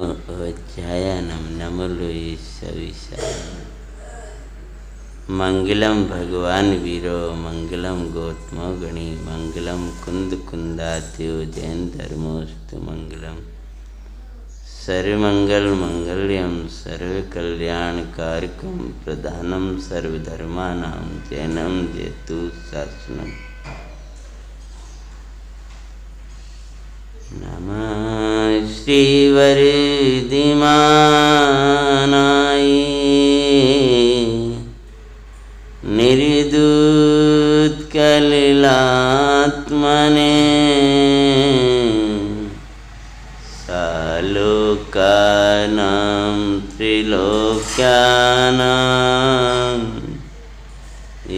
अवध्यायानं नमो सविशा मंगलम भगवान वीरो मंगलम गौतमो गणी मंगलम कुंद कुंदाद्यो जैन धर्मोस्तु मंगलम सर्वमंगल मंगल्यम सर्वकल्याणकारकम प्रधानम सर्वधर्मानां जैनम जेतु शासनम नमः श्रीवरदिमानाय निर्दूतकलिलात्मने सालोकानां त्रिलोक्यानां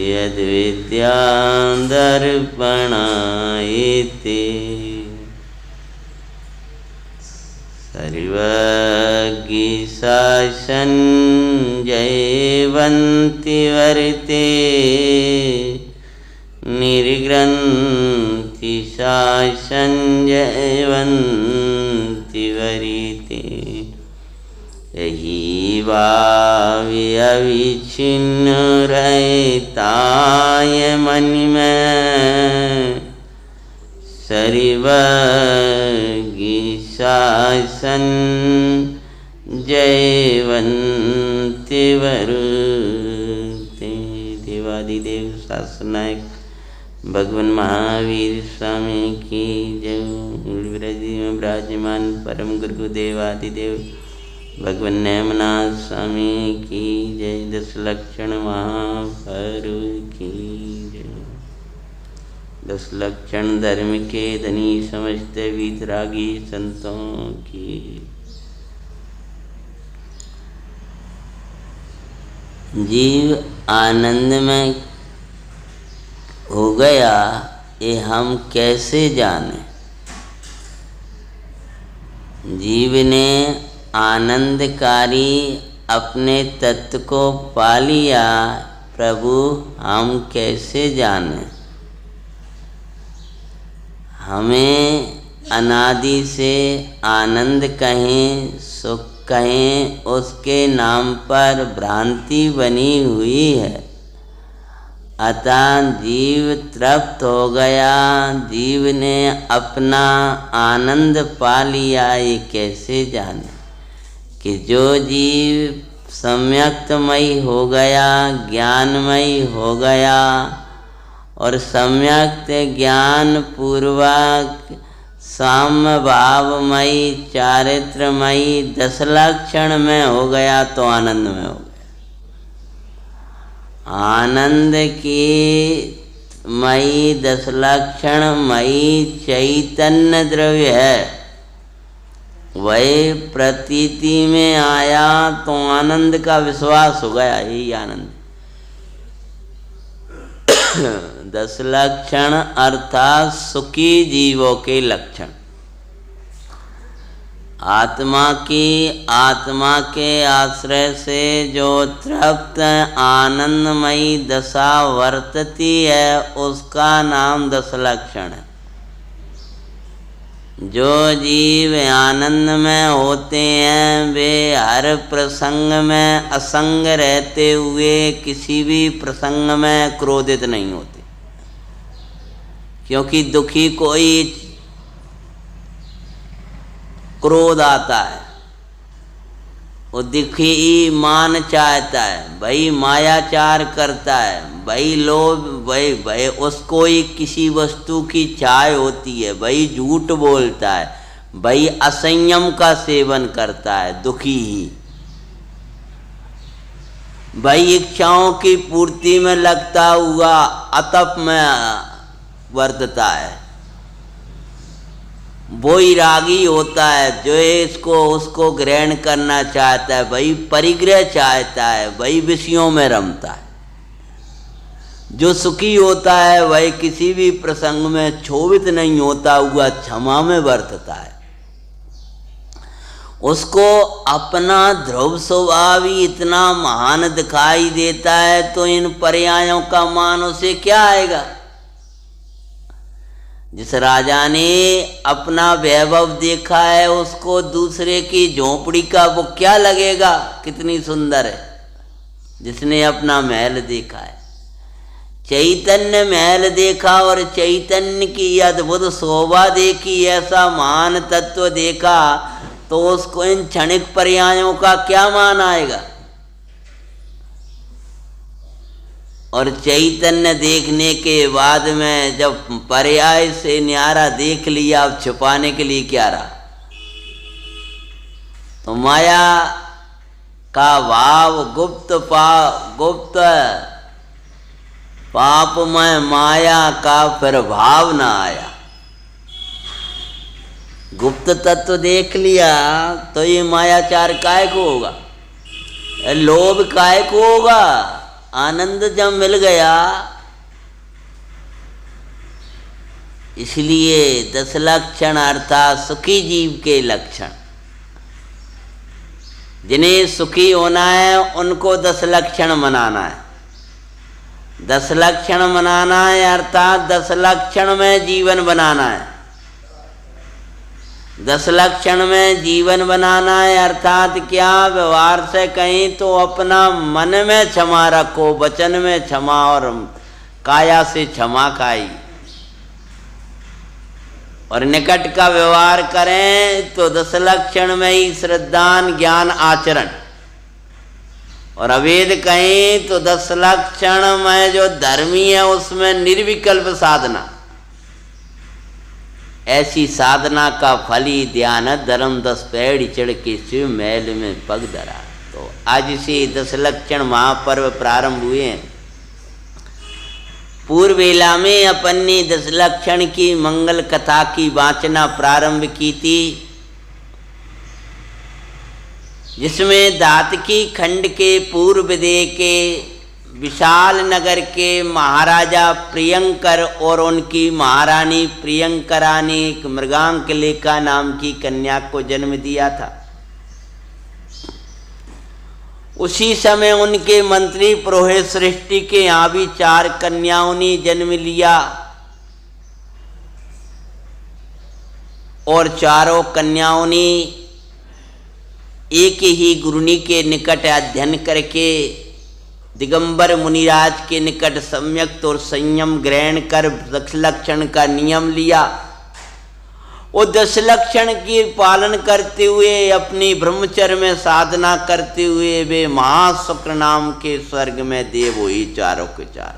यद्विद्यां दर्पणायते सर्वज्ञ शासन जयवन्ति वर्ते निर्ग्रन्थि शासन जयवन्ति वरिते यही भावि अविच्छिन्न रहताय मन में सर्वज्ञ शासन जयवन्ति वरुते। देवादिदेव शासनायक भगवान महावीर स्वामी की जय। ब्रज में विराजमान परम गुरु देवादिदेव भगवान नेमनाथ स्वामी की जय। 10 लक्षण महाप्रभु की जय। 10 लक्षण धर्म के धनी समस्त वीतरागी संतों की। जीव आनंद में हो गया ये हम कैसे जाने। जीव ने आनंदकारी अपने तत्व को पा लिया, प्रभु हम कैसे जाने। हमें अनादि से आनंद कहें सुख कहें उसके नाम पर भ्रांति बनी हुई है। अतः जीव तृप्त हो गया, जीव ने अपना आनंद पा लिया ये कैसे जाने। कि जो जीव सम्यक्तमयी हो गया, ज्ञानमयी हो गया और सम्यक्त ज्ञान पूर्वक साम्य भावमयी चारित्रमयी 10 लक्षण में हो गया तो आनंद में हो गया। आनंद की मयी 10 लक्षण मयी चैतन्य द्रव्य है, वही प्रतीति में आया तो आनंद का विश्वास हो गया। यही आनंद 10 लक्षण अर्थात सुखी जीवों के लक्षण। आत्मा के आश्रय से जो तृप्त आनंदमयी दशा वर्तती है उसका नाम 10 लक्षण है। जो जीव आनंद में होते हैं वे हर प्रसंग में असंग रहते हुए किसी भी प्रसंग में क्रोधित नहीं होते, क्योंकि दुखी कोई क्रोध आता है, वो दुखी मान चाहता है, भाई मायाचार करता है, भाई लोभ, भाई उसको ही किसी वस्तु की चाह होती है, भाई झूठ बोलता है, भाई असंयम का सेवन करता है, दुखी ही भाई इच्छाओं की पूर्ति में लगता हुआ अतप में वर्तता है। वो ही रागी होता है जो इसको उसको ग्रहण करना चाहता है, भाई परिग्रह चाहता है, भाई विषयों में रमता है। जो सुखी होता है वह किसी भी प्रसंग में क्षोभित नहीं होता हुआ क्षमा में वर्तता है। उसको अपना ध्रुव स्वभाव ही इतना महान दिखाई देता है तो इन पर्यायों का मान उसे क्या आएगा। जिस राजा ने अपना वैभव देखा है उसको दूसरे की झोंपड़ी का वो क्या लगेगा, कितनी सुंदर है। जिसने अपना महल देखा है, चैतन्य महल देखा और चैतन्य की अद्भुत शोभा देखी, ऐसा महान तत्व देखा, तो उसको इन क्षणिक पर्यायों का क्या मान आएगा। और चैतन्य देखने के बाद में जब पर्याय से न्यारा देख लिया, अब छुपाने के लिए क्या रहा। तो माया का भाव गुप्त पाप में माया का प्रभाव न आया। गुप्त तत्व देख लिया तो ये मायाचार काय को होगा, लोभ काय को होगा। आनंद जब मिल गया, इसलिए 10 लक्षण अर्थात सुखी जीव के लक्षण, जिन्हें सुखी होना है उनको 10 लक्षण मनाना है। 10 लक्षण मनाना है अर्थात 10 लक्षण में जीवन बनाना है। 10 लक्षण में जीवन बनाना है अर्थात क्या, व्यवहार से कहीं तो अपना मन में क्षमा रखो, वचन में क्षमा और काया से क्षमा खाई, और निकट का व्यवहार करें तो 10 लक्षण में ही श्रद्धान ज्ञान आचरण, और अवेद कहें तो 10 लक्षण में जो धर्मी है उसमें निर्विकल्प साधना। ऐसी साधना का फल ही ध्यान धर्म 10 पैड़ चढ़ के शिव महल में पग धरा। तो आज से 10 लक्षण महापर्व प्रारंभ हुए हैं। पूर्व वेला में अपन ने 10 लक्षण की मंगल कथा की वाचना प्रारंभ की थी, जिसमें दातकी खंड के पूर्व दे के विशाल नगर के महाराजा प्रियंकर और उनकी महारानी प्रियंकरा ने एक मृगांकलेखा नाम की कन्या को जन्म दिया था। उसी समय उनके मंत्री पुरोहित सृष्टि के यहाँ भी 4 कन्याओं ने जन्म लिया, और चारों कन्याओं ने एक ही गुरुनी के निकट अध्ययन करके दिगंबर मुनिराज के निकट सम्यक और संयम ग्रहण कर 10 लक्षण का नियम लिया। वो 10 लक्षण के पालन करते हुए अपनी ब्रह्मचर्य में साधना करते हुए वे महाशुक्र नाम के स्वर्ग में देव हुई, चारों के चार।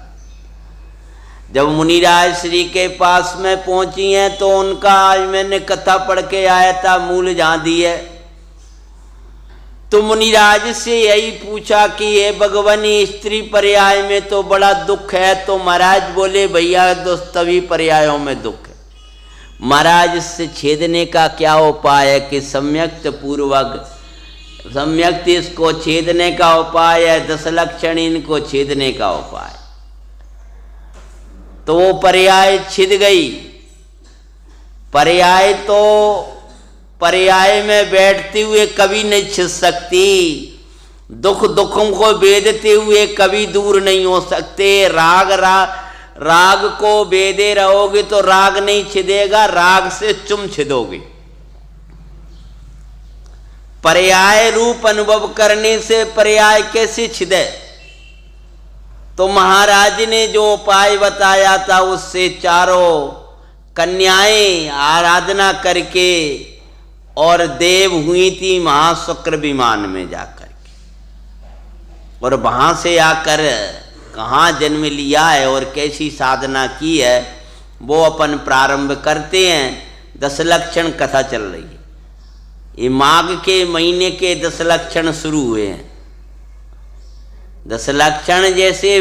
जब मुनिराज श्री के पास में पहुंची हैं तो उनका, आज मैंने कथा पढ़ के आया था, मूल जहां दी है, तो मुनिराज से यही पूछा कि ये भगवान स्त्री पर्याय में तो बड़ा दुख है। तो महाराज बोले भैया दोस्तवी पर्यायों में दुख है। महाराज से छेदने का क्या उपाय है कि सम्यक इसको छेदने का उपाय है, 10 लक्षण इनको छेदने का उपाय। तो वो पर्याय छिद गई। पर्याय में बैठते हुए कभी नहीं छिद सकती, दुखों को वेदते हुए कभी दूर नहीं हो सकते। राग को वेदे रहोगे तो राग नहीं छिदेगा, राग से चुम छिदोगे। पर्याय रूप अनुभव करने से पर्याय कैसे छिदे। तो महाराज ने जो उपाय बताया था उससे चारों कन्याएं आराधना करके और देव हुई थी महाशुक्र विमान में जाकर के, और वहां से आकर कहाँ जन्म लिया है और कैसी साधना की है वो अपन प्रारंभ करते हैं। 10 लक्षण कथा चल रही है। ये माघ के महीने के 10 लक्षण शुरू हुए हैं। 10 लक्षण जैसे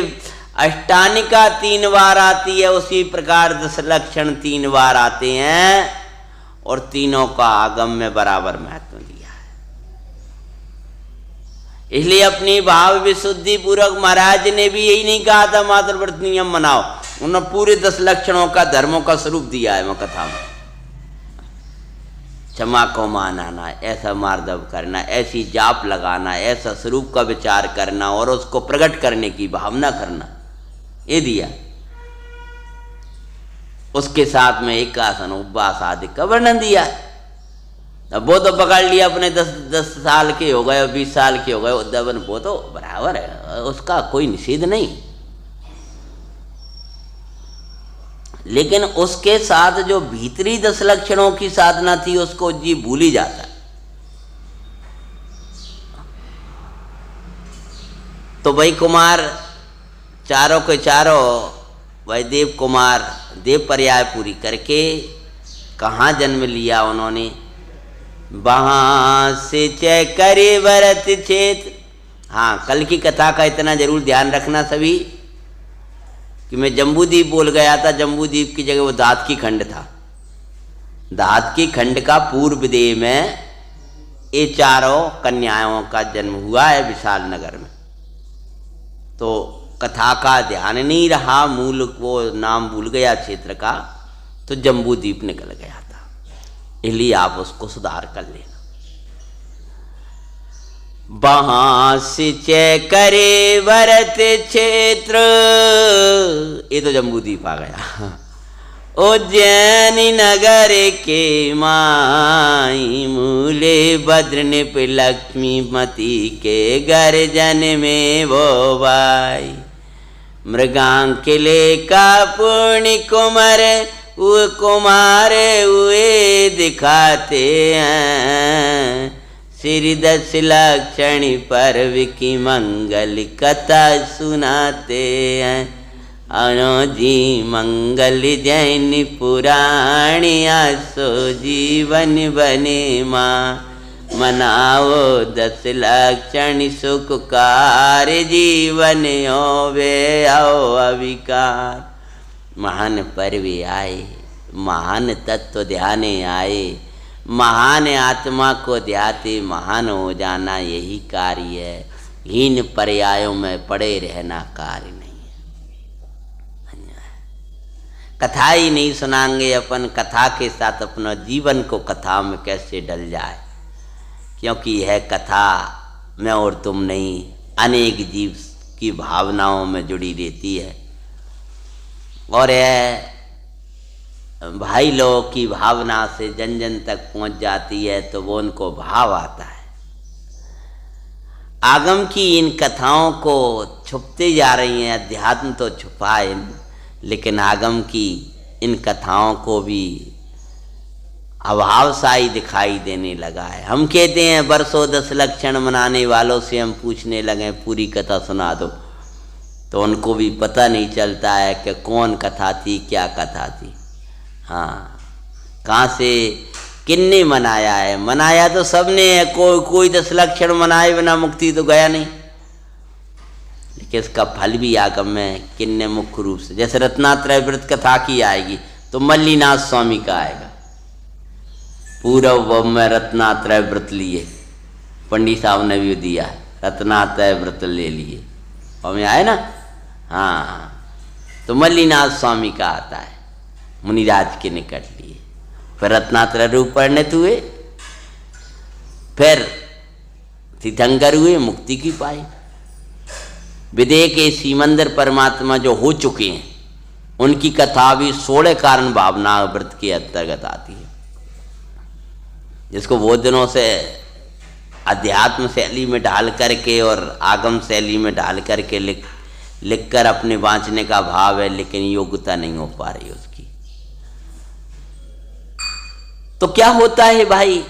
अष्टानिका 3 बार आती है, उसी प्रकार 10 लक्षण 3 बार आते हैं, और तीनों का आगम में बराबर महत्व दिया है। इसलिए अपनी भाव विशुद्धि पूर्वक महाराज ने भी यही नहीं कहा था मातृव्रत नियम मनाओ, उन्होंने पूरे 10 लक्षणों का धर्मों का स्वरूप दिया है कथा में। क्षमा को मानाना, ऐसा मार्दव करना, ऐसी जाप लगाना, ऐसा स्वरूप का विचार करना और उसको प्रकट करने की भावना करना, ये दिया। उसके साथ में एक आसन उपवास आदि का वर्णन दिया है। अब वो तो पकड़ लिया अपने 10 साल के हो गए, 20 साल के हो गए उद्यावन, वो तो बराबर है, उसका कोई निषेध नहीं। लेकिन उसके साथ जो भीतरी 10 लक्षणों की साधना थी उसको जीव भूल ही जाता है। तो वही कुमार चारों के चारों वही देव कुमार देव पर्याय पूरी करके कहाँ जन्म लिया उन्होंने? वहाँ से चय करे व्रत क्षेत्र। हाँ, कल की कथा का इतना जरूर ध्यान रखना सभी कि मैं जम्बूद्वीप बोल गया था। जम्बूद्वीप की जगह वो दातकी खंड था। दातकी खंड का पूर्व देव में ये चारों कन्याओं का जन्म हुआ है विशाल नगर में। तो कथा का ध्यान नहीं रहा, मूल वो नाम भूल गया क्षेत्र का, तो जम्बूद्वीप निकल गया था। इसलिए आप उसको सुधार कर लेना। वहाँ से चय करे व्रत क्षेत्र, ये तो जम्बूद्वीप आ गया। उज्जैन नगर के माई मूले भद्र निप लक्ष्मीमती के गर्जन में वो बाई। मृगांकिले का पूर्ण कुमार वो कुमार हुए दिखाते हैं। श्री 10 लक्षण पर्व की मंगल कथा सुनाते हैं। अनोजी मंगल जैन पुराणिया सो जीवन बने माँ। मनाओ 10 लक्षण सुखकार जीवन होवे आओ अविकार। महान पर्व आए, महान तत्व ध्याने आए, महान आत्मा को ध्याते महान हो जाना यही कार्य है। हीन पर्यायों में पड़े रहना कार्य नहीं है। कथा ही नहीं सुनाएंगे अपन, कथा के साथ अपना जीवन को कथा में कैसे डल जाए, क्योंकि यह कथा मैं और तुम नहीं अनेक जीव की भावनाओं में जुड़ी रहती है। और यह भाई लोगों की भावना से जन जन तक पहुंच जाती है तो वो उनको भाव आता है। आगम की इन कथाओं को छुपते जा रही हैं, अध्यात्म तो छुपाए, लेकिन आगम की इन कथाओं को भी अभावशाही दिखाई देने लगा है। हम कहते हैं वर्षों 10 लक्षण मनाने वालों से हम पूछने लगे पूरी कथा सुना दो, तो उनको भी पता नहीं चलता है कि कौन कथा थी, क्या कथा थी। हाँ, कहाँ से किन्ने मनाया है? मनाया तो सबने है, कोई 10 लक्षण मनाए बिना मुक्ति तो गया नहीं। लेकिन इसका फल भी आगम में किन्ने मुख्य रूप से, जैसे रत्नात्रय व्रत कथा की आएगी तो मल्लीनाथ स्वामी का आएगा। पूर्व में रत्नात्रय व्रत लिए, पंडित साहब ने भी दिया, रत्नात्रय व्रत ले लिए और में आए ना। हाँ, तो मल्लीनाथ स्वामी का आता है, मुनिराज के निकट लिए। फिर रत्नात्रय रूप परिणत हुए, फिर तीर्थंकर हुए, मुक्ति की पाई। विदेह के सीमंदर परमात्मा जो हो चुके हैं उनकी कथा भी 16 कारण भावना व्रत के अंतर्गत आती है, जिसको वो दिनों से अध्यात्म शैली में ढाल करके और आगम शैली में ढाल करके लिख कर अपने बाँचने का भाव है, लेकिन योग्यता नहीं हो पा रही उसकी। तो क्या होता है भाई,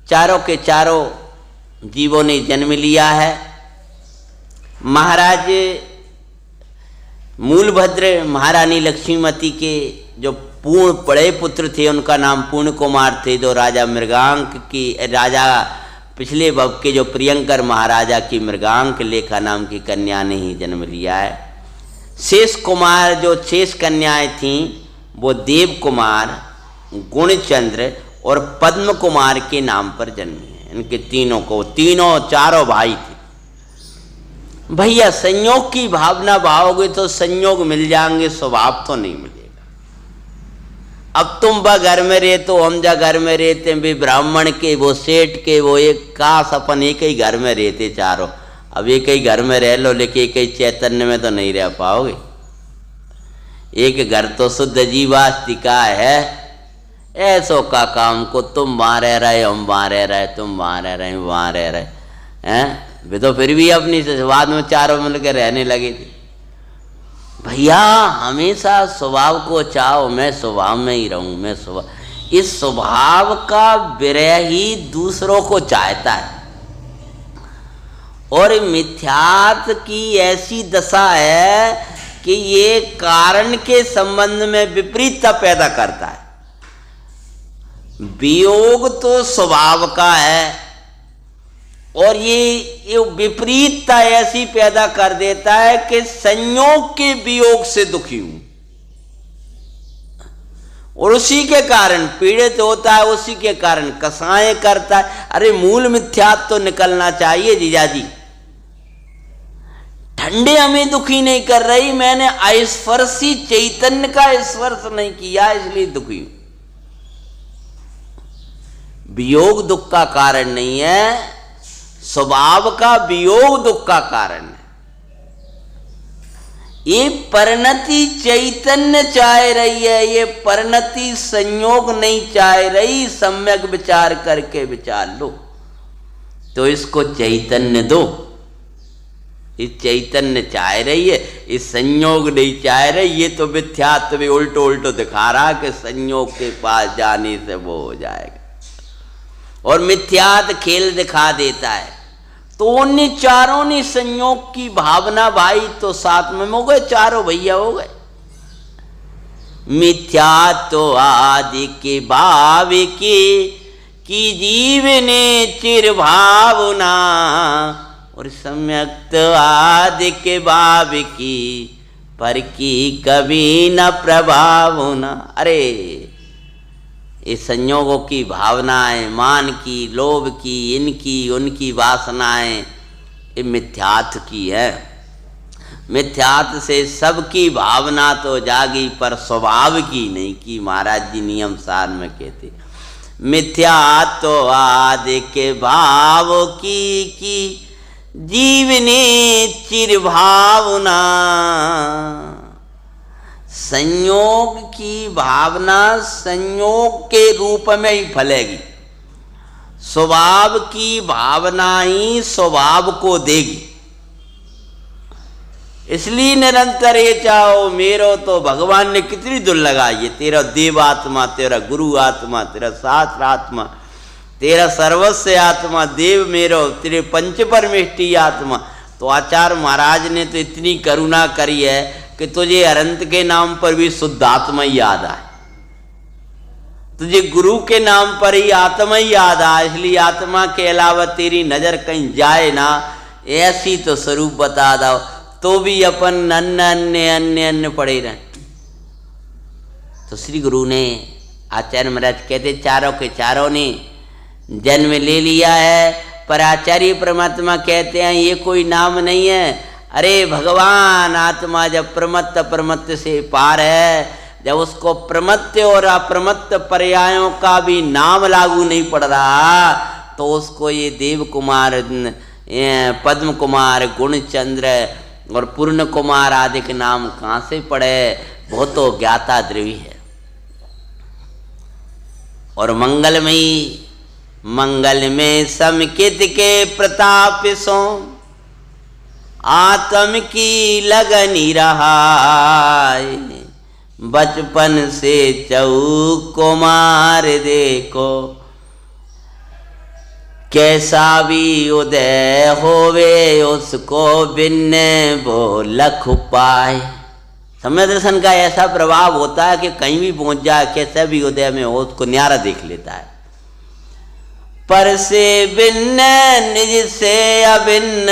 चारों के चारों जीवों ने जन्म लिया है। महाराज मूलभद्र महारानी लक्ष्मीमती के जो पूर्ण बड़े पुत्र थे उनका नाम पूर्ण कुमार थे। जो राजा मृगांक की राजा पिछले भव के जो प्रियंकर महाराजा की मृगांक लेखा नाम की कन्या ने ही जन्म लिया है। शेष कुमार जो शेष कन्याएं थीं वो देव कुमार, गुणचंद्र और पद्म कुमार के नाम पर जन्मी है। इनके तीनों चारों भाई थे। भैया संयोग की भावना भावोगे तो संयोग मिल जाएंगे, स्वभाव तो नहीं मिलेगा। अब तुम बा घर में रहे तो हम जा घर में रहते, भी ब्राह्मण के वो सेठ के वो एक काश अपन एक ही घर में रहते चारों। अब एक ही घर में रह लो, लेकिन एक ही चैतन्य में तो नहीं रह पाओगे। एक घर तो शुद्ध जीवास्तिका है, ऐसो का काम को तुम वहाँ रह रहे हम वहाँ रह रहे, तुम वहाँ रह रहे वहाँ रह रहे हैं। वे तो फिर भी अपनी बाद में चारों मिलकर रहने लगे थे। भैया हमेशा स्वभाव को चाहो, मैं स्वभाव में ही रहूं, मैं स्वभाव, इस स्वभाव का विरह ही दूसरों को चाहता है। और मिथ्यात्व की ऐसी दशा है कि ये कारण के संबंध में विपरीतता पैदा करता है। वियोग तो स्वभाव का है और ये विपरीतता ऐसी पैदा कर देता है कि संयोग के वियोग से दुखी हूं और उसी के कारण पीड़ित होता है, उसी के कारण कसाएं करता है। अरे मूल मिथ्यात्व तो निकलना चाहिए जीजाजी। ठंडे हमें दुखी नहीं कर रही, मैंने अस्पर्शी चैतन्य का स्पर्श नहीं किया इसलिए दुखी हूं। वियोग दुख का कारण नहीं है, स्वभाव का वियोग दुख का कारण है। ये परिणति चैतन्य चाह रही है, ये परिणति संयोग नहीं चाह रही। सम्यक विचार करके विचार लो तो इसको चैतन्य दो। इस चैतन्य चाह रही है, इस संयोग नहीं चाह रही। ये तो मिथ्यात्व में उल्टो उल्टो दिखा रहा कि संयोग के पास जाने से वो हो जाएगा और मिथ्यात्व खेल दिखा देता है। तो उन चारों ने संयोग की भावना भाई तो साथ में हो गए, चारों भैया हो गए। मिथ्यात्व आदि के भाव की जीव ने चिर भावना और सम्यक्त आदि के भाव की पर की कभी न प्रभावना। अरे ये संयोगों की भावनाएं, मान की, लोभ की, इनकी उनकी वासनाएं, ये मिथ्यात्व की है। मिथ्यात्व से सबकी भावना तो जागी पर स्वभाव की नहीं की। महाराज जी नियम सार में कहते मिथ्यात्व आदि के भाव की जीव ने चिर भावना। संयोग की भावना संयोग के रूप में ही फलेगी, स्वभाव की भावना ही स्वभाव को देगी। इसलिए निरंतर ये चाहो मेरो तो भगवान ने कितनी दुल लगाई है। तेरा देव आत्मा, तेरा गुरु आत्मा, तेरा शास्त्र आत्मा, तेरा सर्वस्व आत्मा देव मेरो, तेरे पंच परमेष्टि आत्मा। तो आचार्य महाराज ने तो इतनी करुणा करी है कि तुझे अनंत के नाम पर भी शुद्ध आत्मा ही याद आए, तुझे गुरु के नाम पर ही आत्मा ही याद आए। इसलिए आत्मा के अलावा तेरी नजर कहीं जाए ना, ऐसी तो स्वरूप बता दो तो भी अपन अन्य अन्य अन्य अन्य पड़े रहे। तो श्री गुरु ने, आचार्य महाराज कहते चारों के चारों ने जन्म ले लिया है, पर आचार्य परमात्मा कहते हैं ये कोई नाम नहीं है। अरे भगवान आत्मा जब प्रमत्त प्रमत्त से पार है, जब उसको प्रमत्त और अप्रमत्त पर्यायों का भी नाम लागू नहीं पड़ रहा, तो उसको ये देव कुमार, पद्म कुमार, गुणचंद्र और पूर्ण कुमार आदि के नाम कहाँ से पड़े? वो तो ज्ञाता द्रवी है। और मंगलमयी, मंगल में समकित के प्रताप सो आत्म की लगनी रहा, बचपन से चौक कुमार देखो कैसा भी उदय होवे, उसको बिन वो लख पाए। समय दर्शन का ऐसा प्रभाव होता है कि कहीं भी पहुंच जाए, कैसे भी उदय में हो, उसको न्यारा देख लेता है। पर से भिन्न निज से अभिन्न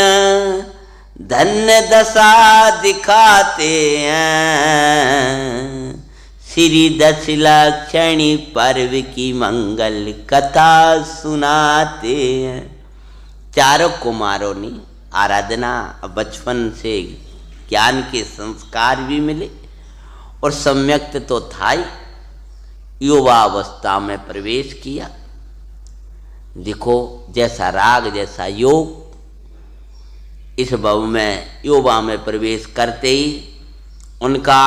धन्य दशा दिखाते हैं, श्री दशलक्षणी पर्व की मंगल कथा सुनाते हैं। चारों कुमारों ने आराधना, बचपन से ज्ञान के संस्कार भी मिले और सम्यक्त तो था ही, युवावस्था में प्रवेश किया। देखो जैसा राग जैसा योग, इस भव में युवा में प्रवेश करते ही उनका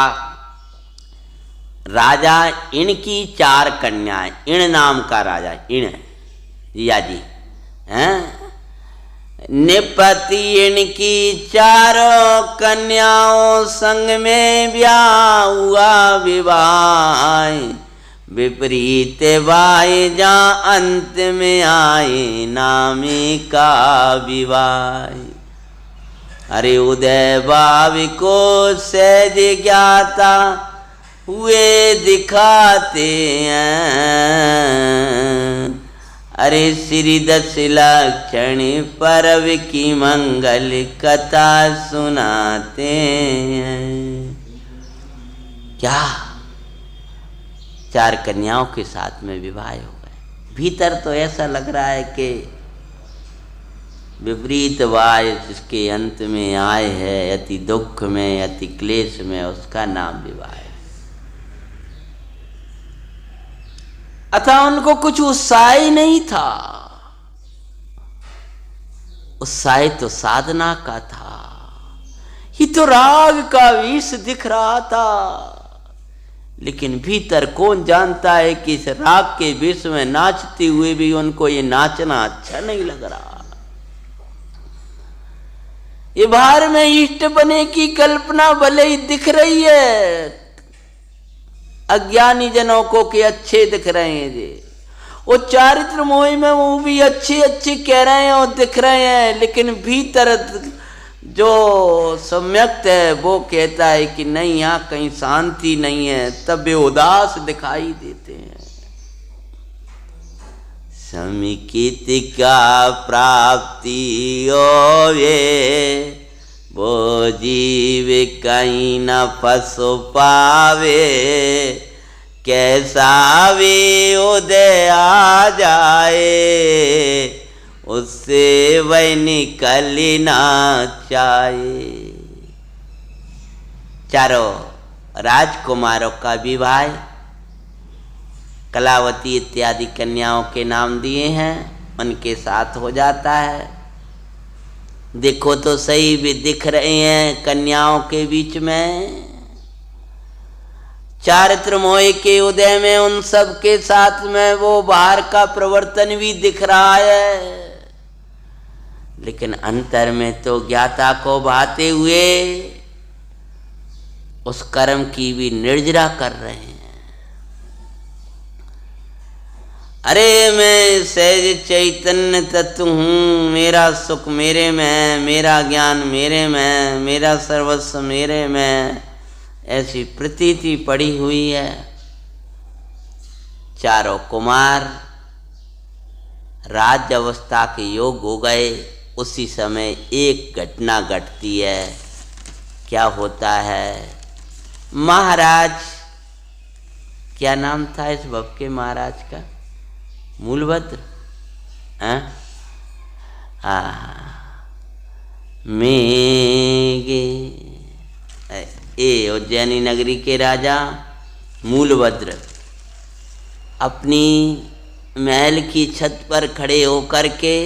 राजा इण की 4 कन्याएं, इण नाम का राजा, इण या जी हैं, निपति इनकी 4 कन्याओं संग में ब्याह हुआ विवाह, विपरीत वाय जा अंत में आए नामी का विवाह। अरे उदय भाव को सहज ज्ञाता हुए दिखाते हैं, अरे श्री 10 लक्षण पर्व की मंगल कथा सुनाते हैं। क्या 4 कन्याओं के साथ में विवाह हो गए। भीतर तो ऐसा लग रहा है कि विपरीत वाय जिसके अंत में आए है, अति दुख में, अति क्लेश में, उसका नाम विवाह है। अतः उनको कुछ उत्साह ही नहीं था। उत्साह तो साधना का था। ये तो राग का विष दिख रहा था, लेकिन भीतर कौन जानता है कि इस राग के विष में नाचते हुए भी उनको ये नाचना अच्छा नहीं लग रहा। ये बाहर में इष्ट बने की कल्पना भले ही दिख रही है अज्ञानी जनों को कि अच्छे दिख रहे हैं जी, वो चारित्र मोह में वो भी अच्छे अच्छे कह रहे हैं और दिख रहे हैं, लेकिन भीतर जो सम्यक्त है वो कहता है कि नहीं, यहाँ कहीं शांति नहीं है, तब वे उदास दिखाई देते हैं। समिकित का प्राप्ति होवे, वो जीव कहीं न फंस पावे, कैसा वे उदय आ जाए, उससे वह निकल ना चाहे। चारों राजकुमारों का विवाह कलावती इत्यादि कन्याओं के नाम दिए हैं, उनके साथ हो जाता है। देखो तो सही भी दिख रहे हैं कन्याओं के बीच में, चारित्र मोह के उदय में उन सब के साथ में वो बाहर का प्रवर्तन भी दिख रहा है, लेकिन अंतर में तो ज्ञाता को भाते हुए उस कर्म की भी निर्जरा कर रहे हैं। अरे मैं सहज चैतन्य तत्व हूँ, मेरा सुख मेरे में है, मेरा ज्ञान मेरे में है, मेरा सर्वस्व मेरे में है, ऐसी प्रतीति पड़ी हुई है। चारों कुमार राज्य अवस्था के योग हो गए। उसी समय एक घटना घटती है। क्या होता है? महाराज, क्या नाम था इस भव के महाराज का? मूलभद्र। मेघे उज्जैनी नगरी के राजा मूलभद्र अपनी महल की छत पर खड़े होकर के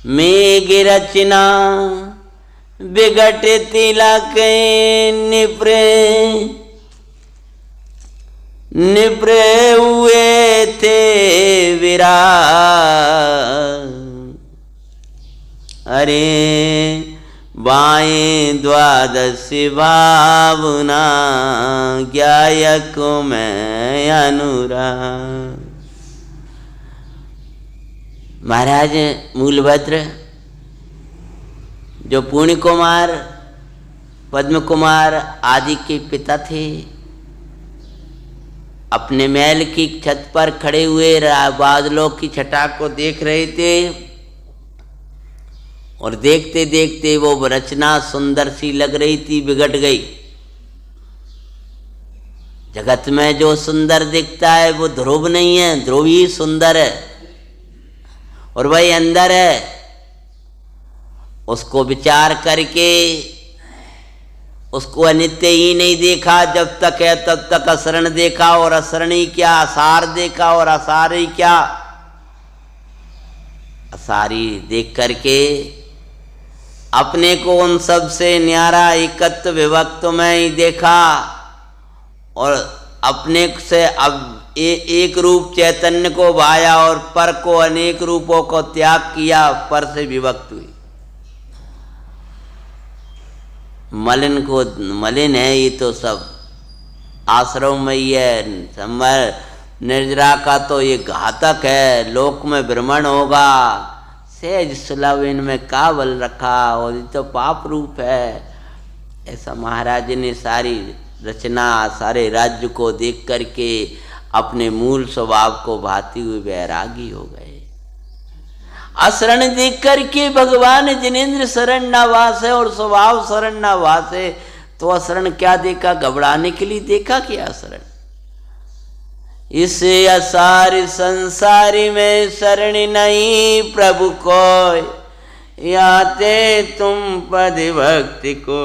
मेघ रचना बिगट तिलक निप्रे हुए थे विरा। अरे बाएं द्वादश भावना ज्ञायक में अनुराग। महाराज मूलभद्र जो पूर्ण कुमार, पद्म कुमार आदि के पिता थे, अपने महल की छत पर खड़े हुए बादलों की छटा को देख रहे थे और देखते देखते वो रचना सुंदर सी लग रही थी, बिगड़ गई। जगत में जो सुंदर दिखता है वो ध्रुव नहीं है, ध्रुव ही सुंदर है और वही अंदर है। उसको विचार करके उसको अनित्य ही नहीं देखा, जब तक है तब तक असरण देखा, और असरण ही क्या असार देखा, और असार ही क्या असारी देख करके अपने को उन सब से न्यारा एकत्व विभक्त में ही देखा और अपने से अब एक रूप चैतन्य को भाया और पर को अनेक रूपों को त्याग किया, पर से विभक्त हुई। मलिन है ये तो सब, आश्रम में ही है। समर निर्जरा का तो ये घातक है, लोक में भ्रमण होगा, सहज सुलभ इनमें का बल रखा, और ये तो पाप रूप है। ऐसा महाराज ने सारी रचना, सारे राज्य को देख करके अपने मूल स्वभाव को भाती हुए वैरागी हो गए। अशरण देख करके भगवान जिनेन्द्र शरण ना वासे और स्वभाव शरण ना वासे, तो अशरण क्या देखा? घबराने के लिए देखा क्या अशरण? इस असार संसारी में शरण नहीं प्रभु को, याते तुम पद भक्ति को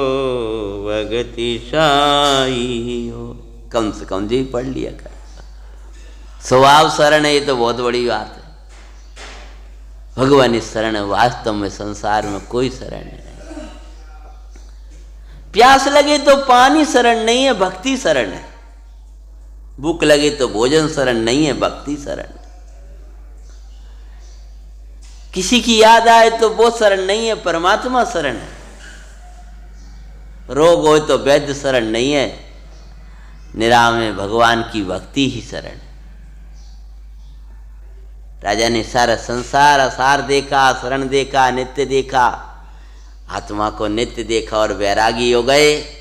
भगति साई हो। कम से कम जी पढ़ लिया कर। स्वभाव शरण है, ये तो बहुत बड़ी बात है। भगवान इस शरण, वास्तव में संसार में कोई शरण नहीं। प्यास लगे तो पानी शरण नहीं है, भक्ति शरण है। भूख लगे तो भोजन शरण नहीं है, भक्ति शरण। किसी की याद आए तो वो शरण नहीं है, परमात्मा शरण है। रोग हो तो वैद्य शरण नहीं है, निरामय भगवान की भक्ति ही शरण है। राजा ने सारा संसार असार देखा, शरण देखा, नित्य देखा, आत्मा को नित्य देखा और वैरागी हो गए।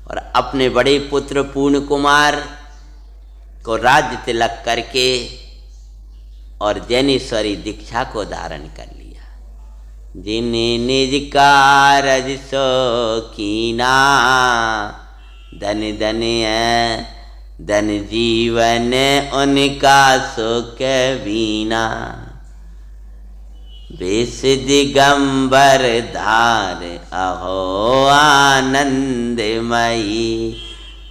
और अपने बड़े पुत्र पूर्ण कुमार को राज्य तिलक करके और जैनेश्वरी दीक्षा को धारण कर लिया। जिन्हें निज कारज सो कीना, धन धन है धन जीवन उनका सुख बीना। बेस दिगंबर धार अहो आनंदमयी,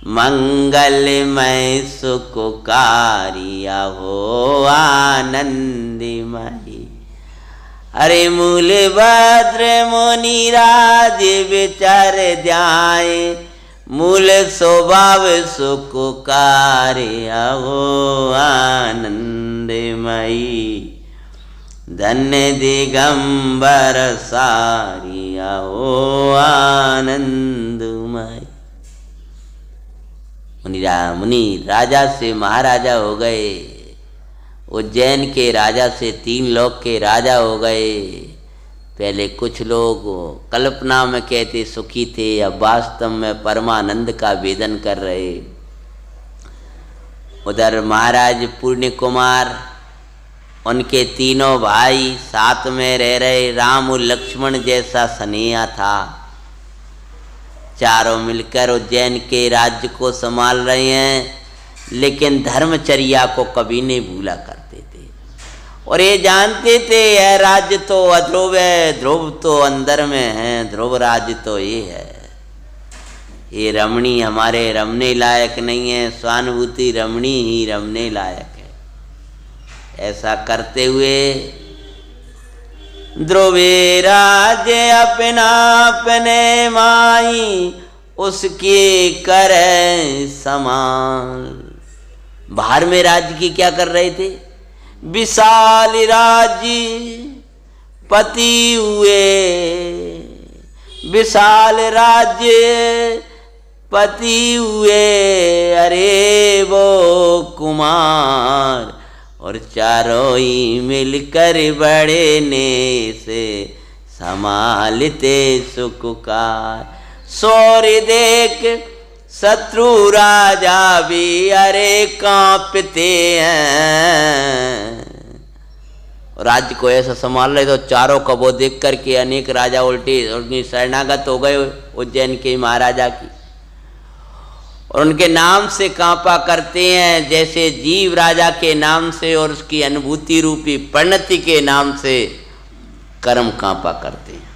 मंगलमय सुखकारी अहो आनंदमयी। अरे मूल भद्र मुनि राज विचार ध्याय, मूल स्वभाव सुखकारी अहो आनंदमयी। धन्य दिगंबर सारी अहो आनंदमय। मुनि राजा से महाराजा हो गए, उज्जैन के राजा से 3 लोक के राजा हो गए। पहले कुछ लोग कल्पना में कहते सुखी थे, अब वास्तव में परमानंद का वेदन कर रहे। उधर महाराज पूर्ण कुमार, उनके 3 भाई साथ में रह रहे, राम और लक्ष्मण जैसा स्नेहा था। चारों मिलकर उज्जैन के राज्य को संभाल रहे हैं, लेकिन धर्मचर्या को कभी नहीं भूला करते थे। और ये जानते थे यह राज्य तो अध्रुव है, ध्रुव तो अंदर में है, ध्रुव राज्य तो ये है। ये रमणी हमारे रमने लायक नहीं है, स्वानुभूति रमणी ही रमने लायक है। ऐसा करते हुए ध्रुवे राज्य अपना अपने माई, उसके करे समान। बाहर में राज्य की क्या कर रहे थे? विशाल राज्य पति हुए, विशाल राज्य पति हुए। अरे वो कुमार और चारों ही मिलकर बड़े ने से संभालते सुखकार। सौर्य देख शत्रु राजा भी अरे कांपते हैं। राज्य को ऐसा संभाल रहे तो चारों को वो देख करके अनेक राजा उल्टी शरणागत हो गए उज्जैन के महाराजा की, और उनके नाम से कांपा करते हैं, जैसे जीव राजा के नाम से और उसकी अनुभूति रूपी परिणति के नाम से कर्म कांपा करते हैं।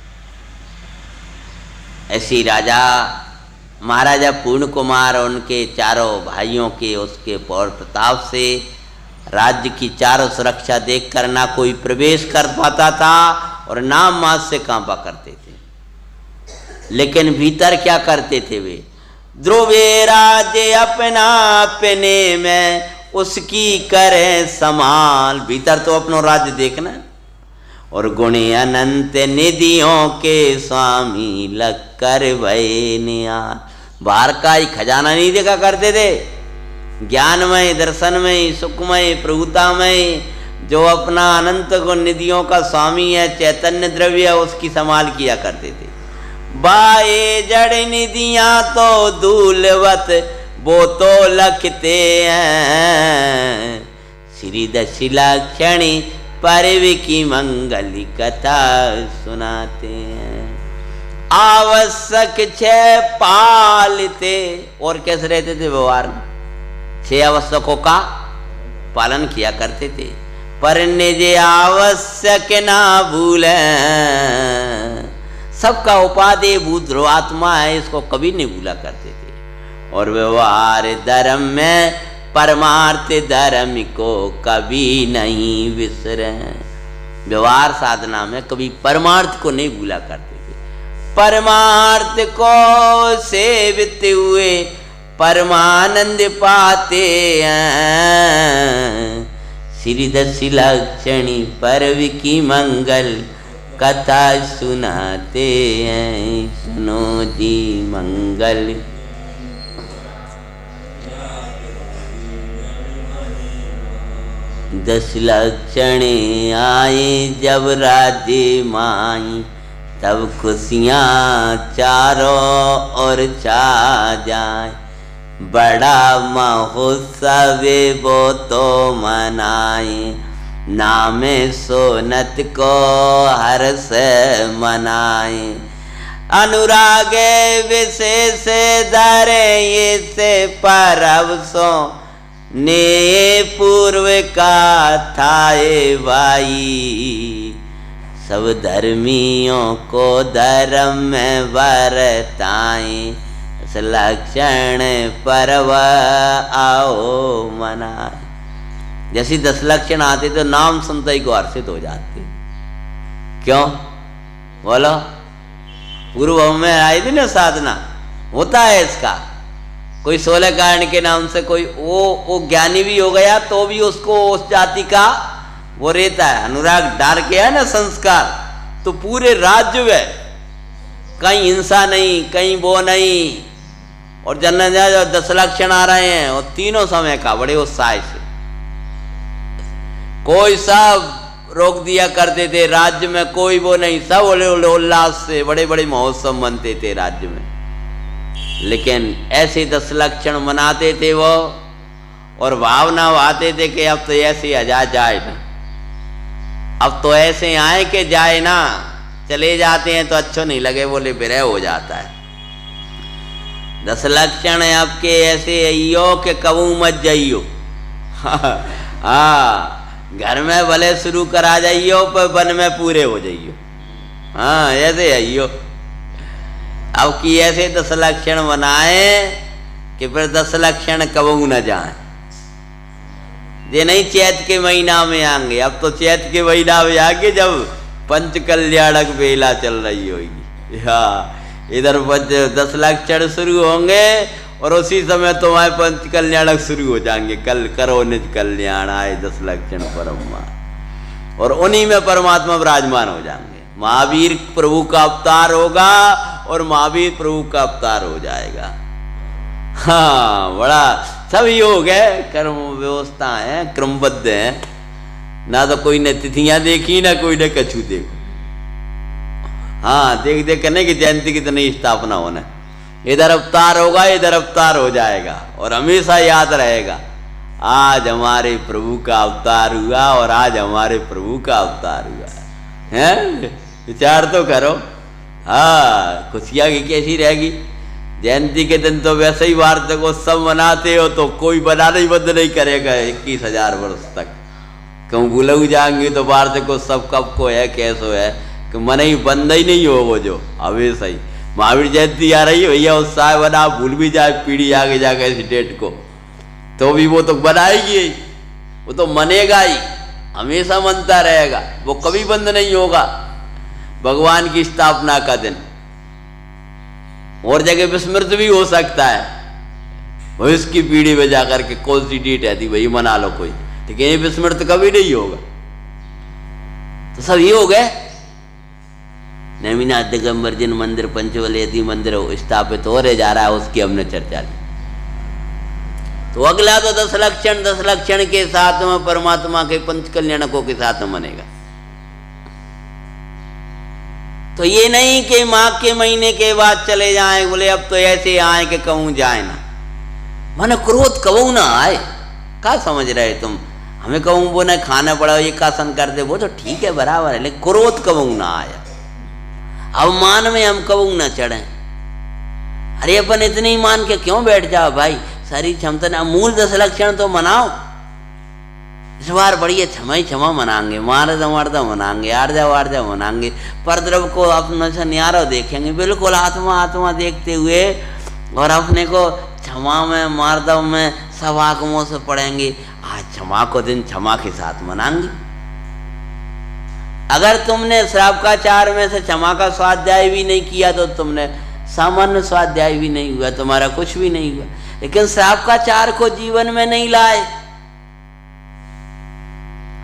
ऐसी राजा महाराजा पूर्ण कुमार उनके चारों भाइयों के उसके पौर प्रताप से राज्य की चारों सुरक्षा देखकर ना कोई प्रवेश कर पाता था और नाम मात्र से कांपा करते थे। लेकिन भीतर क्या करते थे वे? ध्रुवे राज्य अपना अपने में, उसकी करे संभाल। भीतर तो अपनो राज्य देखना। और गुणे अनंत निधियों के स्वामी लग कर भय निहाल। बाहर का ही खजाना नहीं देखा करते थे, ज्ञानमय, दर्शनमय, सुखमय, प्रभुतामय, जो अपना अनंत गुण निधियों का स्वामी है, चैतन्य द्रव्य है, उसकी संभाल किया करते थे। बाए जड़ निधियां तो धूलवत वो तो लखते हैं, श्री दशलक्षणी परव की मंगली कथा सुनाते हैं। आवश्यक छह पालते, और कैसे रहते थे व्यवहार में, छह आवश्यकों का पालन किया करते थे। पर निज आवश्यक ना भूले, सबका उपादेय भूत ध्रुवात्मा है, इसको कभी नहीं भूला करते थे। और व्यवहार धर्म में परमार्थ धर्म को कभी नहीं विसरे। व्यवहार साधना में कभी परमार्थ को नहीं भूला करते थे। परमार्थ को सेवित हुए परमानंद पाते हैं, श्री दशलक्षणी परव की मंगल कथा सुनाते हैं। सुनो जी मंगल। दशलक्षणे आए जब राज्य माई, तब खुशियाँ चारों ओर छा जाए। बड़ा महोत्सव वो तो मनाए, नामे सोनत को हर्ष मनाए। अनुराग विशेष धरे ये से परव सो, ने पूर्व का थाए भाई। सब धर्मियों को धर्म में बरताएं, लक्षण पर्व आओ मनाए। जैसे 10 लक्षण आते तो नाम सुनते ही को हर्षित हो जाते। क्यों बोलो? पूर्व में आई थी ना साधना, होता है इसका। कोई 16 कारण के नाम से कोई वो ज्ञानी भी हो गया तो भी उसको उस जाति का वो रहता है, अनुराग डाल के है ना संस्कार। तो पूरे राज्य में कहीं हिंसा नहीं, कहीं वो नहीं। और जन जो 10 लक्षण आ रहे हैं वो तीनों समय का बड़े उत्साह से, कोई सब रोक दिया करते थे राज्य में, कोई वो नहीं, सब उल्लास से बड़े बड़े महोत्सव मनते थे राज्य में। लेकिन ऐसे 10 लक्षण मनाते थे वो, और भावना आते थे कि अब तो ऐसे आ जाए ना, अब तो ऐसे आए कि जाए ना। चले जाते हैं तो अच्छा नहीं लगे, बोले विरह हो जाता है। 10 लक्षण आपके ऐसे अइयो कि कबू मत जाइयो। हाँ, घर में भले शुरू करा जाइयो पर वन में पूरे हो जाइयो। हाँ, ऐसे अइयो। अब की ऐसे 10 लक्षण बनाए कि फिर 10 लक्षण कबू न जाए। ये नहीं चैत के महीना में आएंगे, अब तो चैत के महीना में आगे जब पंच कल्याणक बेला चल रही होगी। हाँ, इधर 10 लक्षण शुरू होंगे और उसी समय तुम्हारे पंच कल्याणक शुरू हो जाएंगे। कल करो निज कल्याण आए 10 लक्षण परमा, और उन्हीं में परमात्मा विराजमान हो जाएंगे। महावीर प्रभु का अवतार होगा और महावीर प्रभु का अवतार हो जाएगा। हाँ, बड़ा सब योग है, कर्म व्यवस्था है, क्रमबद्ध है ना। तो कोई ने तिथियां देखी ना कोई ने कछु देखो। हाँ, देख देख करने की जयंती की तो नहीं स्थापना होना। इधर अवतार होगा, इधर अवतार हो जाएगा, और हमेशा याद रहेगा आज हमारे प्रभु का अवतार हुआ और आज हमारे प्रभु का अवतार हुआ है। विचार तो करो। हाँ, खुशियाँ की कैसी रहेगी। जयंती के दिन तो वैसे ही वार्षिक उत्सव मनाते हो तो कोई बनाना ही बंद नहीं करेगा 21,000 वर्ष तक। क्यों भूल जाएंगे तो वार्षिक उत्सव कब को है, कैसो है, कि मन ही बंद ही नहीं हो वो जो हमेशा ही। महावीर जयंती आ रही है भैया, उत्साह बना, भूल भी जाए पीढ़ी आगे जाकर इस डेट को तो भी वो तो बनाएगी, वो तो मनेगा ही, हमेशा मनता रहेगा, वो कभी बंद नहीं होगा। भगवान की स्थापना का दिन और जगह विस्मृत भी हो सकता है, वो इसकी पीढ़ी में जाकर के कौन सी डेट है थी भाई मना लो कोई, लेकिन ये विस्मृत कभी नहीं होगा। तो सब ये हो गए। नेमिनाथ दिगंबर जिन मंदिर पंचवलेदी मंदिर स्थापित हो रहे जा रहा है, उसकी हमने चर्चा ली। तो अगला तो 10 लक्षण के साथ में परमात्मा के पंच कल्याणकों के साथ में मनेगा। तो ये नहीं कि माघ के महीने के बाद चले जाएं, बोले अब तो ऐसे आए कि कहूं जाए ना, माने क्रोध कहूं ना आए। क्या समझ रहे तुम, हमें कहूं वो ना खाना पड़ा ये कासन कर दे, वो तो ठीक है बराबर है, लेकिन क्रोध कहूं ना आया, अवमान में हम कहूं ना चढ़े। अरे अपन इतने ही मान के क्यों बैठ जाओ भाई, सारी क्षमता ने मूल 10 लक्षण तो मनाओ। इस बार बढ़िया क्षमा ही क्षमा मनाएंगे, मारदा मनाएंगे, आरजा मनाएंगे, परद्रव को अपने से न्यारो देखेंगे, बिल्कुल आत्मा आत्मा देखते हुए, और अपने को क्षमा में मारदव में सब आगमों से पढ़ेंगे। आज क्षमा को दिन क्षमा के साथ मनाएंगे। अगर तुमने श्रावकाचार में से क्षमा का स्वाध्याय भी नहीं किया तो तुमने सामान्य स्वाध्याय भी नहीं हुआ, तुम्हारा कुछ भी नहीं हुआ। लेकिन श्रावकाचार को जीवन में नहीं लाए,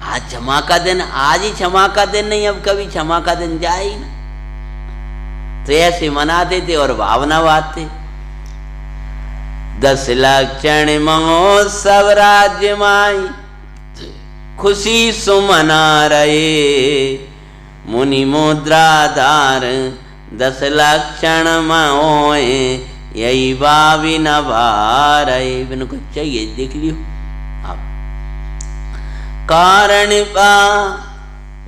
आज क्षमा का दिन, आज ही क्षमा का दिन नहीं, अब कभी क्षमा का दिन जाए ही ना। तो ऐसे मनाते थे और भावना बांधते। 10 लक्षण महोत्सव राज्य माई खुशी सुमना रहे, मुनि मुद्राधार 10 लक्षण मोए यही बावी न भार। बिनको चाहिए देख लियो आप। कारण पा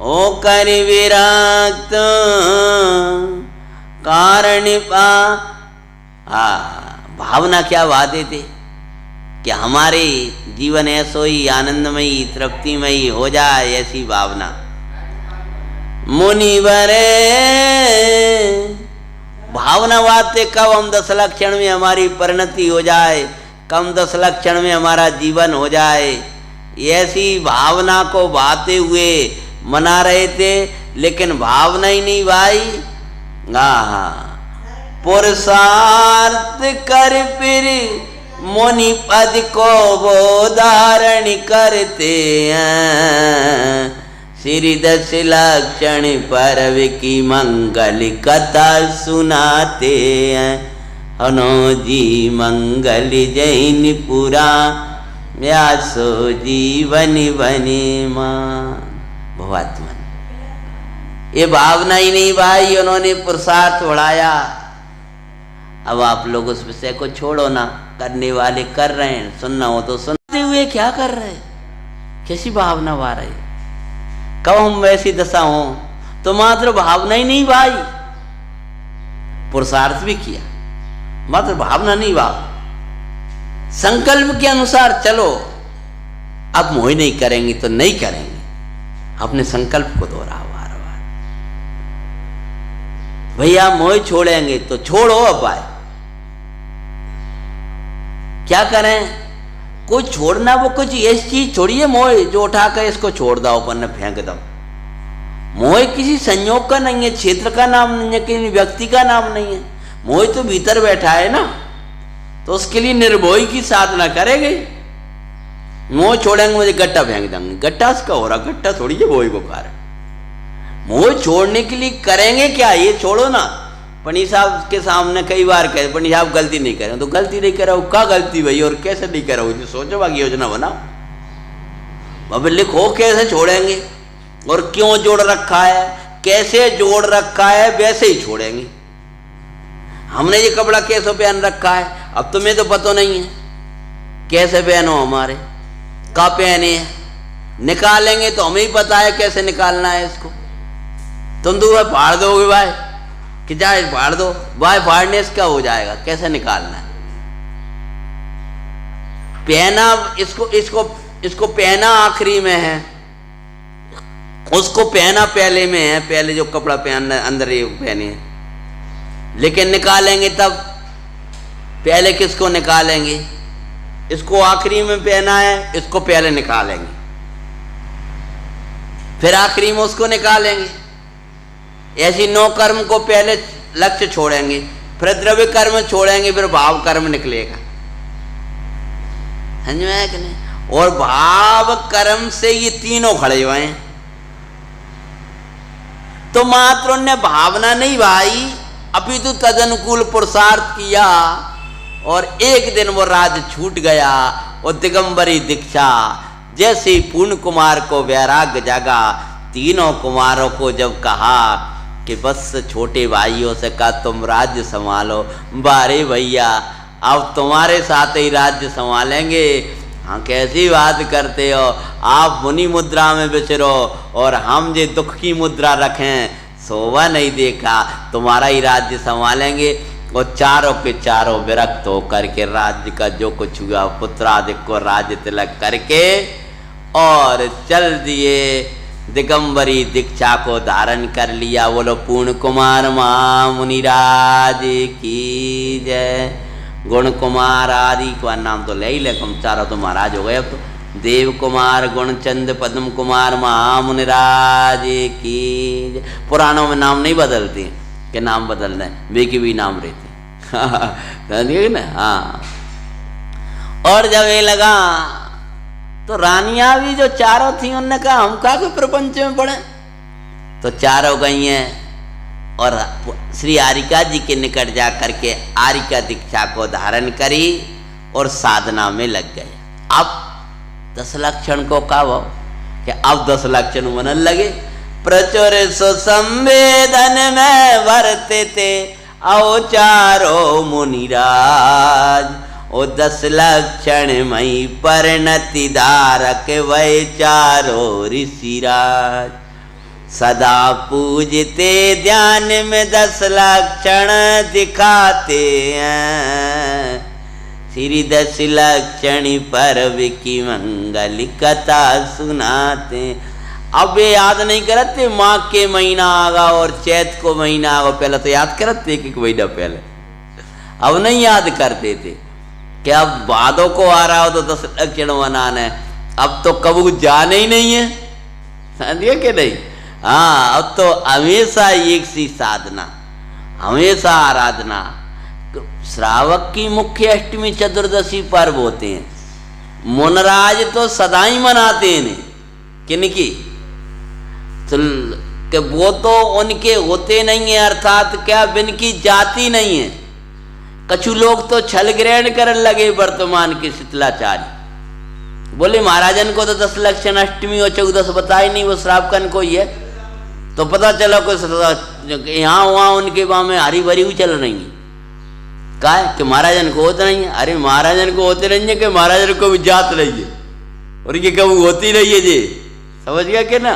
ओ कर विरक्त, कारण पा भावना क्या वादे थे कि हमारे जीवन ऐसो ही आनंदमयी तृप्तिमयी हो जाए, ऐसी भावना। मुनिवरे भावना वादते कब हम 10 लक्षण में हमारी परिणति हो जाए, कम 10 लक्षण में हमारा जीवन हो जाए, ऐसी भावना को बाते हुए मना रहे थे। लेकिन भावना ही नहीं भाई, पुरुषार्थ कर फिर मुनि पद को वो धारण करते हैं, श्री 10 लक्षण पर्व की मंगल कथा सुनाते हैं। हनो जी मंगल जैन पुरा व्यासो जीवन बने मान। बहुत मन, ये भावना ही नहीं भाई, उन्होंने पुरुषार्थ बढ़ाया। अब आप लोग उस विषय को छोड़ो ना, करने वाले कर रहे हैं, सुनना हो तो सुनते हुए क्या कर रहे, कैसी भावना आ रही। कब हम वैसी दशा हो तो मात्र भावना ही नहीं भाई, पुरुषार्थ भी किया, मात्र भावना नहीं भाव, संकल्प के अनुसार चलो। अब मोह नहीं करेंगे तो नहीं करेंगे, अपने संकल्प को दोहराओ बार बार। भैया मोह छोड़ेंगे तो छोड़ो, अब आए क्या करें, कोई छोड़ना, वो कुछ ऐसी चीज छोड़िए मोह जो उठा कर इसको छोड़ दो, ऊपर न फेंक दो। मोह किसी संयोग का नहीं है, क्षेत्र का नाम नहीं है, किसी व्यक्ति का नाम नहीं है। मोह तो भीतर बैठा है ना, तो उसके लिए निर्भय की साधना करेंगे। मोह छोड़ेंगे मुझे गट्टा फेंक देंगे, गट्टा उसका हो रहा, गट्टा थोड़ी है मोह को कारण। मोह छोड़ने के लिए करेंगे क्या, ये छोड़ो ना। पंडित साहब के सामने कई बार कहे पंडित साहब गलती नहीं करें, तो गलती नहीं करो, क्या गलती भाई और कैसे नहीं करो, जो सोचो बाकी योजना बनाओ, अब लिखो कैसे छोड़ेंगे और क्यों जोड़ रखा है, कैसे जोड़ रखा है वैसे ही छोड़ेंगे। हमने ये कपड़ा कैसे पहन रखा है, अब तुम्हें तो पता नहीं है कैसे पहनो, हमारे का पहने है, निकालेंगे तो हमें ही पता है कैसे निकालना है इसको। तुम तो वह फाड़ दोगे भाई कि जाए फाड़ दो, भाई फाड़ने से क्या हो जाएगा, कैसे निकालना है। पहना इसको इसको इसको पहना आखिरी में है, उसको पहना पहले में है, पहले जो कपड़ा पहनना अंदर ये पहने है, लेकिन निकालेंगे तब पहले किसको निकालेंगे, इसको आखिरी में पहना है, इसको पहले निकालेंगे, फिर आखिरी में उसको निकालेंगे। ऐसी 9 कर्म को पहले लक्ष्य छोड़ेंगे, फिर द्रव्य कर्म छोड़ेंगे, फिर भाव कर्म निकलेगा। समझ में आया कि नहीं? और भाव कर्म से ये तीनों खड़े हुए हैं। तो मात्र उनने भावना नहीं भाई, अपितु तदनुकूल पुरुषार्थ किया और एक दिन वो राज छूट गया। और दिगंबरी दीक्षा जैसे ही पूर्ण कुमार को वैराग्य जागा, तीनों कुमारों को जब कहा कि बस छोटे भाइयों से कहा तुम राज्य संभालो, बारे भैया अब तुम्हारे साथ ही राज्य संभालेंगे। हाँ कैसी बात करते हो, आप मुनि मुद्रा में विचरो और हम जे दुख की मुद्रा रखें, शोभा नहीं देखा, तुम्हारा ही राज्य संभालेंगे। और चारों के चारों विरक्त होकर के राज्य का जो कुछ हुआ पुत्रादि को राज्य तिलक करके और चल दिए, दिगंबरी दीक्षा को धारण कर लिया। बोलो पूर्ण कुमार महामुनिराज की जय। गुण कुमार आदि का नाम तो ले ही ले, हम चारों तो महाराज हो गए। अब तो देव कुमार, गुणचंद, पद्म कुमार महामुनिराज की जय। पुराणों में नाम नहीं बदलते कि नाम बदल रहे, वे की भी नाम रहते समझिए ना। हाँ, और जब ये लगा तो रानियां भी जो चारों थी उनने कहा हम का कोई प्रपंच में पड़े, तो चारों गई हैं और श्री आरिका जी के निकट जा करके आरिका दीक्षा को धारण करी और साधना में लग गए। अब 10 लक्षण को कहा कि अब 10 लक्षण बनने लगे। प्रचुर सुसंवेदन में वर्ते थे आओ चारो मुनिराज, ओ 10 लक्षण मई परिणति धारक वै चारो ऋषिराज। सदा पूजते ध्यान में 10 लक्षण दिखाते हैं, श्री 10 लक्षणी पर्व की मंगल कथा सुनाते। अब ये याद नहीं करते माघ के महीना आगा और चैत को महीना आगा, पहले तो याद करते एक महीना पहले, अब नहीं याद करते थे कि अब भादों को आ रहा हो तो 10 लक्षण मनाना है। अब तो कबू जाने ही नहीं है, समझिए कि नहीं। हाँ, अब तो हमेशा एक सी साधना, हमेशा आराधना। श्रावक की मुख्य अष्टमी चतुर्दशी पर्व होते हैं, मुनराज तो सदा ही मनाते हैं किनकी, तो कि वो तो उनके होते नहीं है, अर्थात क्या बिनकी जाति नहीं है। कछु लोग तो छल ग्रहण करने लगे वर्तमान के शीतलाचार्य, बोले महाराजन को तो 10 लक्षण अष्टमी और 14 बताए नहीं, वो श्रावकन को ही है। तो पता चला कुछ यहाँ वहाँ उनके वहाँ में हरी भरी हुई चल रही है, का है कि महाराजन को होते नहीं है। अरे महाराजन को होते नहीं है कि महाराजन को भी जात रही है और ये कभी होती नहीं है जी, समझ गया कि ना।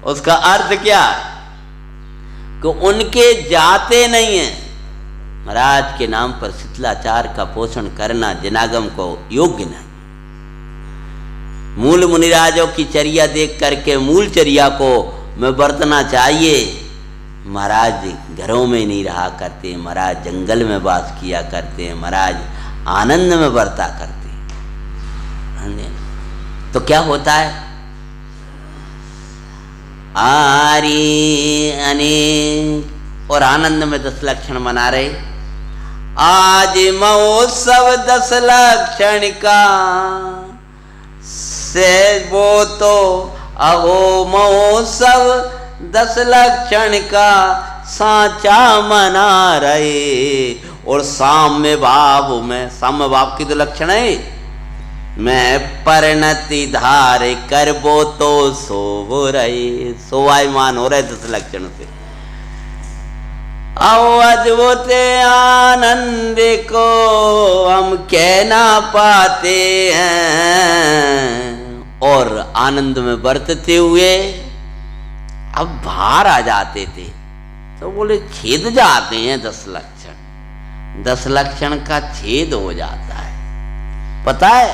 उसका अर्थ क्या कि उनके जाते नहीं है, महाराज के नाम पर शीतलाचार का पोषण करना जनागम को योग्य नहीं। मूल मुनिराजों की चर्या देख करके मूल चर्या को में बरतना चाहिए। महाराज घरों में नहीं रहा करते, महाराज जंगल में वास किया करते हैं, महाराज आनंद में बरता करते हैं। तो क्या होता है, आरी अनेक और आनंद में 10 लक्षण मना रहे। आज महोत्सव 10 लक्षण का से वो तो अहो महोत्सव 10 लक्षण का साचा मना रहे। और साम्य भाव में, साम्य भाव की तो लक्षण है, मैं परिणति धार कर वो तो सो रहे, सोवायमान हो रहे 10 लक्षण से। आओ अद्भुत आनंद को हम कह ना पाते हैं, और आनंद में बरतते हुए अब बाहर आ जाते थे तो बोले छेद जाते हैं 10 लक्षण, 10 लक्षण का छेद हो जाता है। पता है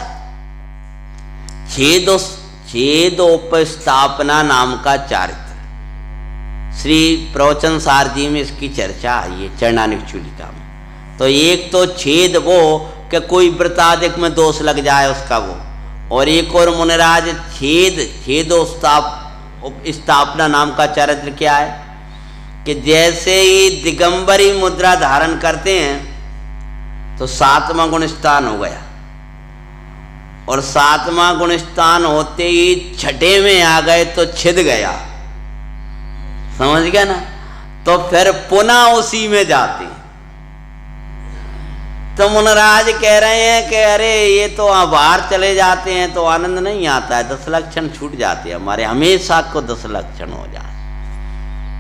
छेदोपस्थापना नाम का चारित्र श्री प्रवचन सार जी में इसकी चर्चा आई है चरणानिक चूलिका में। तो एक तो छेद वो कि कोई व्रतादिक में दोष लग जाए उसका वो, और एक और मुनिराज छेदोस्थापना नाम का चरित्र क्या है कि जैसे ही दिगंबरी मुद्रा धारण करते हैं तो 7वां गुण स्थान हो गया, और 7वां गुण स्थान होते ही 6ठे में आ गए तो छिद गया, समझ गया ना। तो फिर पुनः उसी में जाते। तो मुनराज कह रहे हैं कि अरे ये तो बाहर चले जाते हैं तो आनंद नहीं आता है, 10 लक्षण छूट जाते हैं हमारे, हमेशा को 10 लक्षण हो जाए।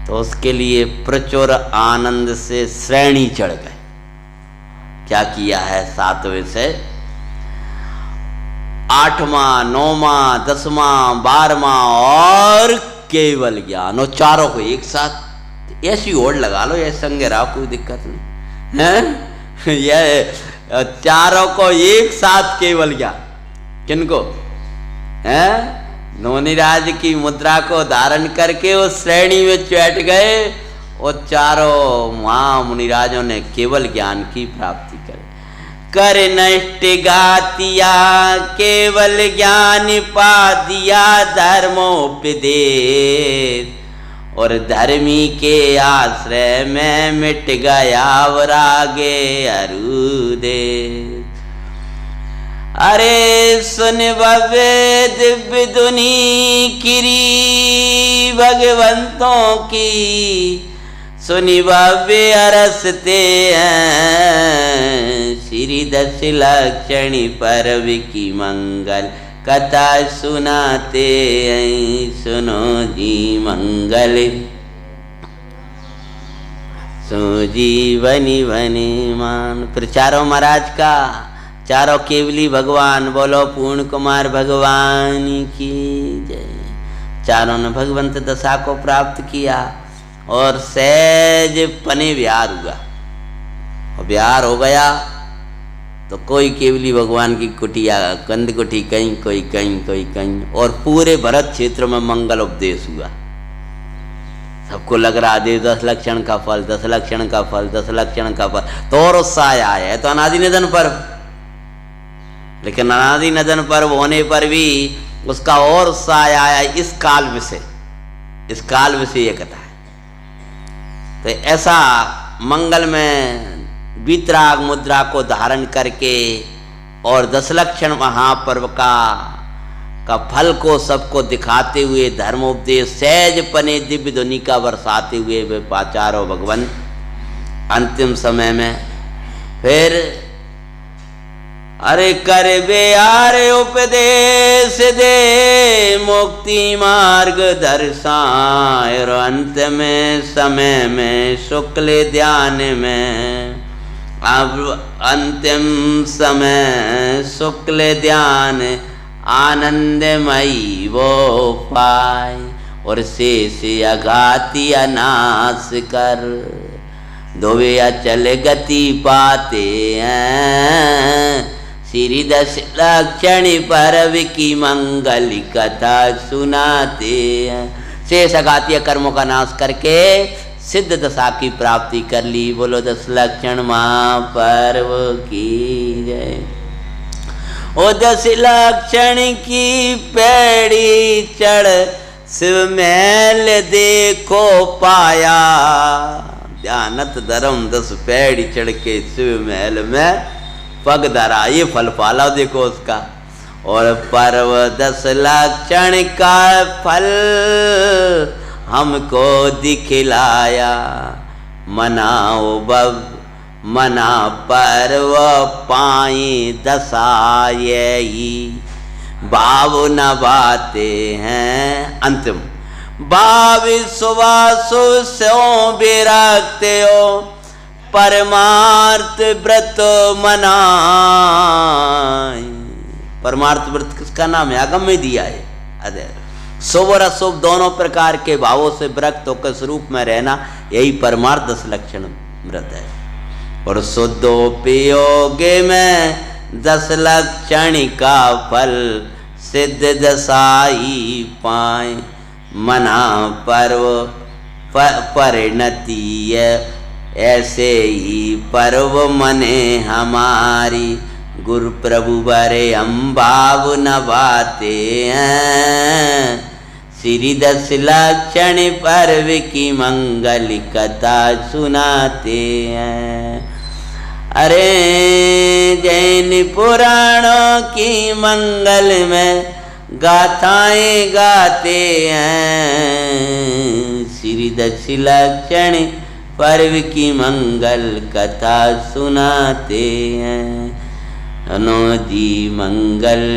तो उसके लिए प्रचुर आनंद से श्रेणी चढ़ गए। क्या किया है? 7वें से 8वां, 9वां, 10वां, 12वां और केवल ज्ञान, और चारों को एक साथ ऐसी ओढ़ लगा लो, ऐसे संगे रहो, कोई दिक्कत नहीं है। ये चारों को एक साथ केवल ज्ञान, किनको है? नोनीराज की मुद्रा को धारण करके उस श्रेणी में बैठ गए, और चारों वहां मुनिराजों ने केवल ज्ञान की प्राप्ति करे। कर नष्ट गातिया केवल ज्ञान पा दिया धर्मोपदेश, और धर्मी के आश्रय में मिट गया वरागे अरुदे। अरे सुन भव्य दिव्य धुनी किरी भगवंतों की, सुनि भव्य अरसते हैं श्री 10 लक्षणी पर्व की मंगल कथा सुनाते हैं। सुनो जी मंगल सुजीवनी वनी मान। प्रचारो महाराज का, चारों केवली भगवान, बोलो पूर्ण कुमार भगवान की जय। चारों ने भगवंत दशा को प्राप्त किया और सहज पने विहार हुआ, और विहार हो गया तो कोई केवली भगवान की कुटिया कंद कुटी कहीं, कोई कहीं, कोई कहीं, और पूरे भरत क्षेत्र में मंगल उपदेश हुआ। सबको लग रहा दे 10 लक्षण का फल, 10 लक्षण का फल, 10 लक्षण का फल, तो और उत्साह आया है। तो अनादि निधन पर्व, लेकिन अनादि निधन पर्व होने पर भी उसका और उत्साह आया इस काल विषय, इस काल विषय ये कथा है। तो ऐसा मंगल में वीतराग मुद्रा को धारण करके और 10 लक्षण महापर्व का फल को सबको दिखाते हुए धर्मोपदेश सहज पने दिव्य ध्वनि का बरसाते हुए वे पाचारो भगवंत अंतिम समय में फिर अरे कर बे आरे उपदेश दे मुक्ति मार्ग दर्शाए, और अंत में समय में शुक्ल ध्यान में, अब अंतिम समय शुक्ल ध्यान आनंदमयी वो पाए, और शेष अघाती अनाश कर दोवे अचल गति पाते हैं। श्री 10 लक्षणी पर्व की मंगल कथा सुनाते हैं। शेष अघातीय कर्मों का नाश करके सिद्ध दशा की प्राप्ति कर ली। बोलो 10 लक्षण महापर्व की जय। ओ 10 लक्षण की पैड़ी चढ़ शिव महल देखो पाया, ध्यानत धर्म 10 पैड़ी चढ़ के शिव महल में पग धरा, ये फल पाला देखो उसका। और पर्व 10 लक्षण का फल हमको दिखलाया, मनाओ बब मना पर्व पाई दशा यही, भाव न बाते हैं अंतिम भाव सुबह सो बिरखते हो, परमार्थ व्रत मनाए। परमार्थ व्रत किसका नाम है? आगम में दिया है। अरे शुभ और अशुभ दोनों प्रकार के भावों से विरक्त होकर स्वरूप में रहना, यही परमार्थ 10 लक्षण व्रत है। और शुद्धोपयोगे में 10 लक्षण का फल सिद्ध दशाई पाए, मना पर्व परिणति ऐसे ही पर्व मने हमारी, गुरु प्रभु बरे हम भाव न बाते हैं। श्री दशलक्षण पर्व की मंगल कथा सुनाते हैं। अरे जैन पुराणों की मंगल में गाथाएं गाते हैं। श्री दशलक्षण पर्व की मंगल कथा सुनाते हैं। हनो जी मंगल।